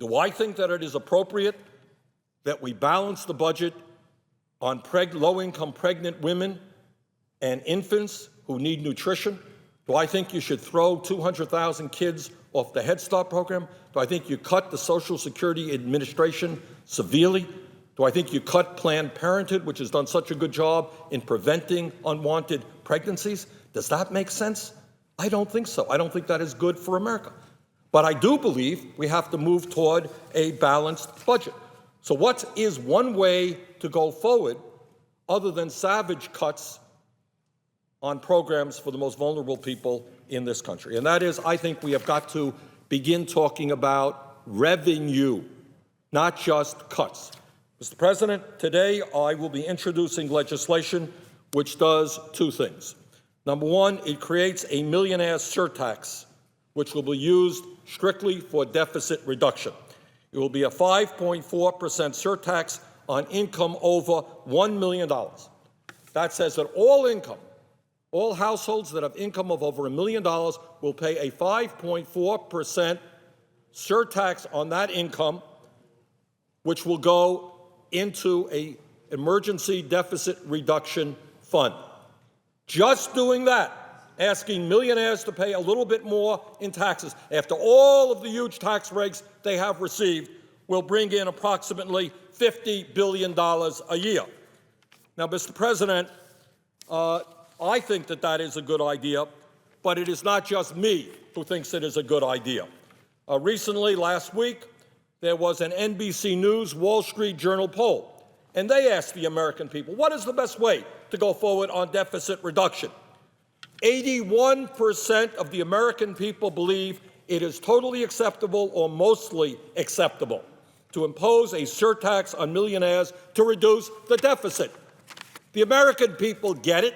Do I think that it is appropriate that we balance the budget on low-income pregnant women and infants who need nutrition? Do I think you should throw 200,000 kids off the Head Start program? Do I think you cut the Social Security Administration severely? Do I think you cut Planned Parenthood, which has done such a good job in preventing unwanted pregnancies? Does that make sense? I don't think so. I don't think that is good for America. But I do believe we have to move toward a balanced budget. So what is one way to go forward other than savage cuts on programs for the most vulnerable people in this country? And that is, I think we have got to begin talking about revenue, not just cuts. Mr. President, today I will be introducing legislation which does two things. Number one, it creates a Millionaires surtax, which will be used strictly for deficit reduction. It will be a 5.4% surtax on income over $1 million. That says that all households that have income of over $1 million will pay a 5.4% surtax on that income, which will go into an emergency deficit reduction fund. Just doing that, asking millionaires to pay a little bit more in taxes after all of the huge tax breaks they have received, will bring in approximately $50 billion a year. Now, Mr. President, I think that that is a good idea, but it is not just me who thinks it is a good idea. Recently, last week, there was an NBC News Wall Street Journal poll, and they asked the American people, what is the best way to go forward on deficit reduction? 81% of the American people believe it is totally acceptable or mostly acceptable to impose a surtax on millionaires to reduce the deficit. The American people get it.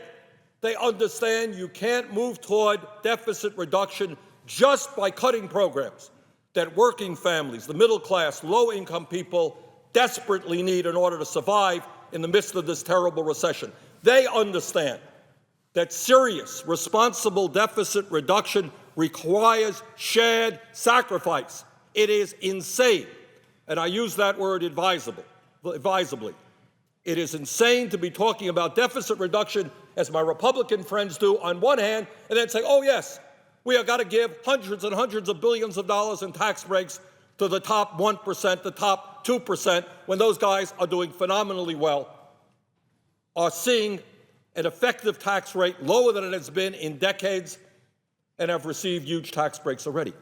They understand you can't move toward deficit reduction just by cutting programs that working families, the middle class, low-income people desperately need in order to survive in the midst of this terrible recession. They understand that serious, responsible deficit reduction requires shared sacrifice. It is insane, and I use that word advisably. It is insane to be talking about deficit reduction, as my Republican friends do, on one hand, and then say, oh, yes, we have got to give hundreds and hundreds of billions of dollars in tax breaks to the top 1%, the top 2%, when those guys are doing phenomenally well, are seeing an effective tax rate lower than it has been in decades, and have received huge tax breaks already.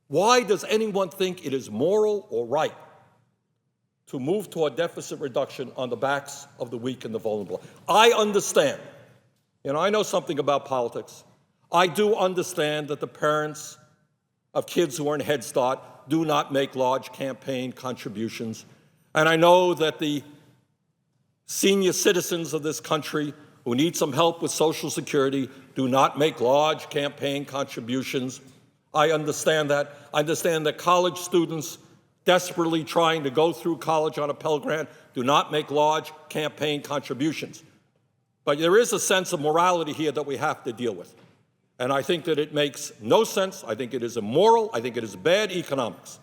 Why does anyone think it is moral or right to move toward deficit reduction on the backs of the weak and the vulnerable? I understand, and I know something about politics. I do understand that the parents of kids who are in Head Start do not make large campaign contributions. And I know that the senior citizens of this country who need some help with Social Security do not make large campaign contributions. I understand that. I understand that college students desperately trying to go through college on a Pell Grant do not make large campaign contributions. But there is a sense of morality here that we have to deal with. And I think that it makes no sense. I think it is immoral. I think it is bad economics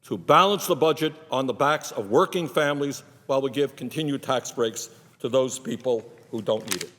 to balance the budget on the backs of working families while we give continued tax breaks to those people who don't need it.